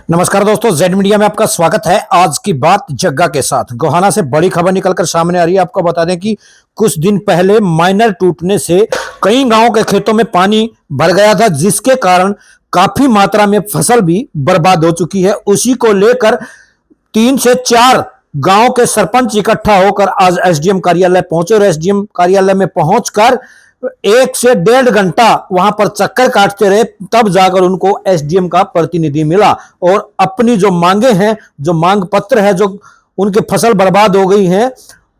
नमस्कार दोस्तों, Z media में आपका स्वागत है। आज की बात जग्गा के साथ गोहाना से बड़ी खबर निकलकर सामने आ रही है। आपको बता दें कि कुछ दिन पहले माइनर टूटने से कई गांवों के खेतों में पानी भर गया था, जिसके कारण काफी मात्रा में फसल भी बर्बाद हो चुकी है। उसी को लेकर 3 से 4 गांव के सरपंच इकट्ठा होकर आज एसडीएम कार्यालय पहुंचे और एसडीएम कार्यालय में पहुंचकर 1 से 1.5 घंटा वहां पर चक्कर काटते रहे। तब जाकर उनको एसडीएम का प्रतिनिधि मिला और अपनी जो मांगे हैं, जो मांग पत्र है, जो उनकी फसल बर्बाद हो गई है,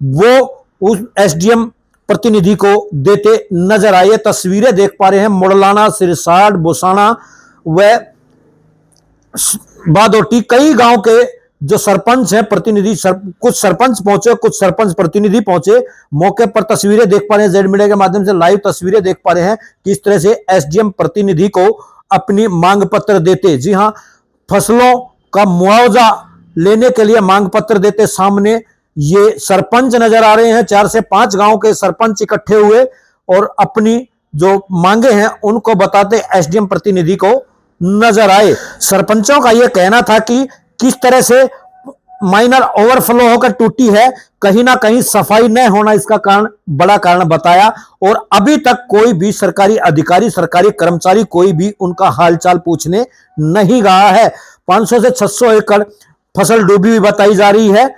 वो उस एसडीएम प्रतिनिधि को देते नजर आए। तस्वीरें देख पा रहे हैं मुड़लाना, सिरसाट, बुसाना व बादोटी कई गांव के जो सरपंच हैं, प्रतिनिधि कुछ सरपंच पहुंचे, कुछ सरपंच प्रतिनिधि पहुंचे। मौके पर तस्वीरें देख पा रहे हैं, जेड मीडिया के माध्यम से लाइव तस्वीरें देख पा रहे हैं किस तरह से एसडीएम प्रतिनिधि को अपनी मांग पत्र देते। जी हां, फसलों का मुआवजा लेने के लिए मांग पत्र देते सामने ये सरपंच नजर आ रहे हैं। 4 से 5 गांव के सरपंच इकट्ठे हुए और अपनी जो मांगे हैं उनको बताते एसडीएम प्रतिनिधि को नजर आए। सरपंचों का यह कहना था कि किस तरह से माइनर ओवरफ्लो होकर टूटी है, कहीं ना कहीं सफाई न होना इसका बड़ा कारण बताया। और अभी तक कोई भी सरकारी अधिकारी, सरकारी कर्मचारी कोई भी उनका हालचाल पूछने नहीं गया है। 500 से 600 एकड़ फसल डूबी हुई बताई जा रही है।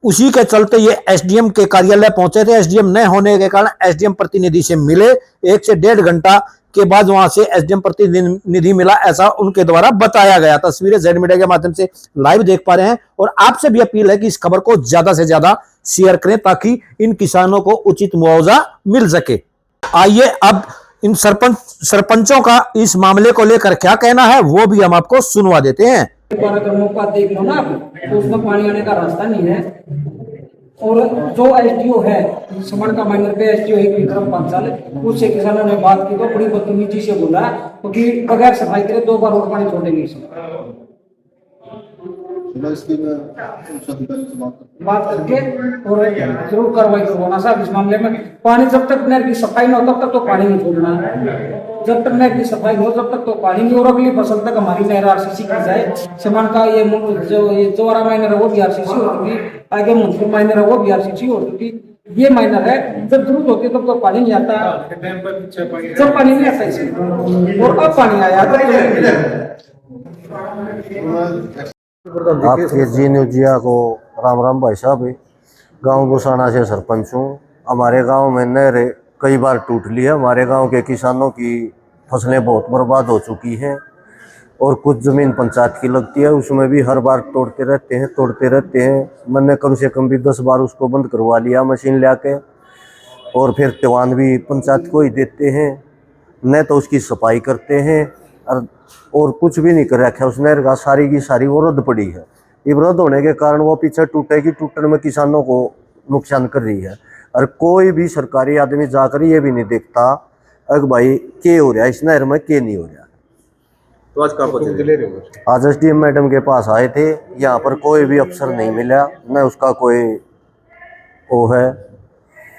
उसी के चलते ये एसडीएम के कार्यालय पहुंचे थे। एसडीएम न होने के कारण एसडीएम प्रतिनिधि से मिले। 1 से 1.5 घंटा के बाद वहां से एसडीएम प्रतिनिधि मिला, ऐसा उनके द्वारा बताया गया। तस्वीरें जेड मीडिया के माध्यम से लाइव देख पा रहे हैं और आपसे भी अपील है कि इस खबर को ज्यादा से ज्यादा शेयर करें ताकि इन किसानों को उचित मुआवजा मिल सके। आइए अब इन सरपंचों का इस मामले को लेकर क्या कहना है वो भी हम आपको सुनवा देते हैं। 12 करोड़ का देख लो ना आप, तो उसमें पानी आने का रास्ता नहीं है। और जो एसडीओ है समण का माइनर पे एसडीओ एक विक्रम पांचाल, उससे किसानों ने बात की तो बड़ी बदतमीजी से बोला क्योंकि बगैर सफाई करे 2 बार और पानी छोड़ेंगे इसमें। बात करके और जरूर कार्रवाई करवाना साहब इस मामले में। पानी जब तक नहर की सफाई न हो तब तक तो पानी नहीं छोड़ना है। जब तक नहर की सफाई हो तब तक तो पानी नहीं। और अगली फसल तक हमारी नहर आरसीसी की जाए। समान का ये जो चौरा माइनर है वो भी आरसीसी हो चुकी, आगे मुंसपुर माइनर है वो भी आरसीसी हो चुकी। ये माइनर है जब जरूरत होती है तब तो पानी नहीं आता, जब पानी नहीं आता इसमें। और अब पानी आया आपके जी न्यूजिया को राम राम भाई साहब। गांव बुसाना से सरपंच हूँ। हमारे गांव में नहर कई बार टूट ली है। हमारे गांव के किसानों की फसलें बहुत बर्बाद हो चुकी हैं और कुछ ज़मीन पंचायत की लगती है, उसमें भी हर बार तोड़ते रहते हैं। मैंने कम से कम भी 10 बार उसको बंद करवा लिया मशीन ला के। और फिर दीवान भी पंचायत को ही देते हैं, न तो उसकी सफाई करते हैं और कुछ भी नहीं कर रखा उस नहर का। सारी की सारी वो रद्द पड़ी है। ये रद्द होने के कारण वो पीछे टूटेगी, टूटने में किसानों को नुकसान कर रही है। और कोई भी सरकारी आदमी जाकर ये भी नहीं देखता अगर भाई क्या हो रहा है इस नहर में, क्या नहीं हो रहा। तो आज कहाँ पहुंचे? आज एसडीएम मैडम के पास आए थे। यहाँ पर कोई भी अफसर नहीं मिला, न उसका कोई वो है,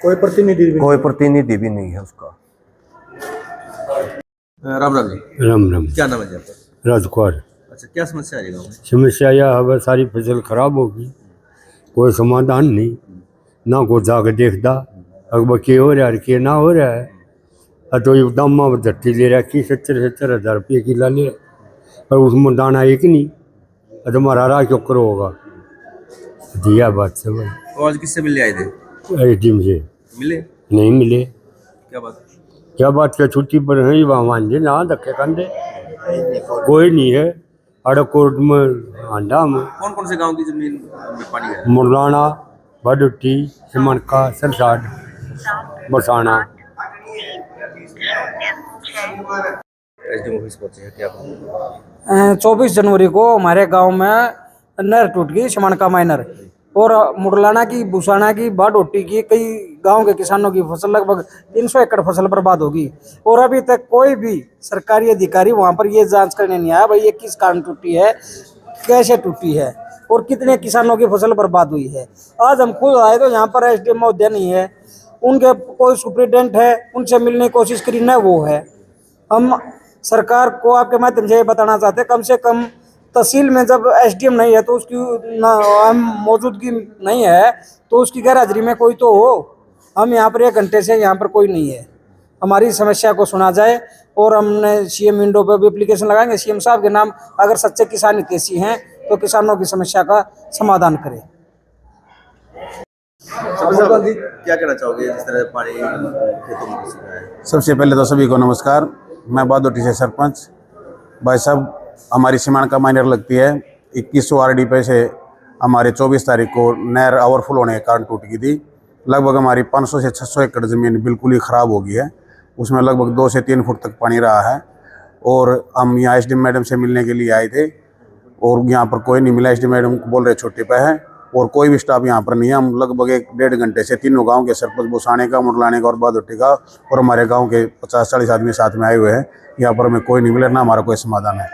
कोई प्रतिनिधि भी नहीं है उसका। राम राम जी। राम राम। क्या नाम है जी आपका? राजकुमार। अच्छा, क्या समस्या है गाँव में? समस्या यह है सारी फसल खराब होगी, कोई समाधान नहीं, ना कोई जाकर देखता अब के हो रहा है के ना हो रहा है। तो ये दामा धरती ले रखी 70-70 हज़ार रुपये किला ले, पर उसमें दाना एक नहीं। तो हमारा राह क्यों करो होगा दिया बात से भाई। तो आज किससे मिलने आए थे? एसडीएम से मिले? नहीं मिले। क्या बात? क्या छुट्टी पर है वहाँ मान दे ना धक्के कंधे, कोई नहीं है। अड़ कोर्ट में आंडा में कौन कौन से गांव की जमीन में पानी गया? मुरलाना, बादोटी, सिमनका, सिरसाट, बरसाना। एसडीएम ऑफिस पहुंचे हैं, क्या? 24 जनवरी को हमारे गांव में नहर टूट गई, शमन का माइनर। और मुरलाना की, बुसाना की, बाडोटी की कई गांव के किसानों की फसल लगभग 300 एकड़ फसल बर्बाद होगी। और अभी तक कोई भी सरकारी अधिकारी वहां पर ये जांच करने नहीं आया भाई ये किस कारण टूटी है, कैसे टूटी है और कितने किसानों की फसल बर्बाद हुई है। आज हम खुद आए तो यहाँ पर एसडीएम महोदय नहीं है, उनके कोई सुप्रिटेंडेंट है, उनसे मिलने की कोशिश करी न वो है। हम सरकार को आपके माध्यम से बताना चाहते हैं कम से कम तहसील में जब एसडीएम नहीं है तो उसकी मौजूदगी नहीं है, तो उसकी गैर हाजिरी में कोई तो हो। हम यहाँ पर 1 घंटे से यहाँ पर कोई नहीं है, हमारी समस्या को सुना जाए। और हमने सीएम विंडो पर भी एप्लीकेशन लगाएंगे, सीएम साहब के नाम, अगर सच्चे किसान हितैषी हैं तो किसानों की समस्या का समाधान करें। क्या कहना चाहोगे जिस तरह पानी खेतों में घुस रहा है? सबसे पहले तो सभी को नमस्कार। मैं बादोटी से सरपंच। भाई साहब, हमारी सीमांका माइनर लगती है 2100 आरडी पे से हमारे 24 तारीख को नहर ओवरफुल होने के कारण टूट गई थी। लगभग हमारी 500 से 600 एकड़ ज़मीन बिल्कुल ही ख़राब हो गई है। उसमें लगभग 2 से 3 फुट तक पानी रहा है। और हम यहाँ एसडीएम मैडम से मिलने के लिए आए थे और यहाँ पर कोई नहीं मिला। एसडीएम मैडम बोल रहे छुट्टी पे है और कोई भी स्टाफ यहाँ पर नहीं है। हम लगभग 1-1.5 घंटे से तीनों गांव के सरपंच बुसाने का, मुडलाने का और बादोटी का और हमारे गांव के 50-40 आदमी साथ में आए हुए हैं। यहाँ पर हमें कोई नहीं मिला, ना हमारा कोई समाधान है,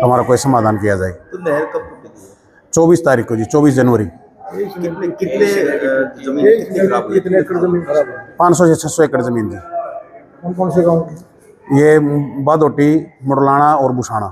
हमारा कोई समाधान किया जाए। तो नहर कब टूटी थी? 24 तारीख को जी, 24 जनवरी। कितने जमीन कितनी खराब हुई? 500 से 600 एकड़ ज़मीन जी। कौन से गाँव की? ये बादोटी, मुडलाना और बुसाना।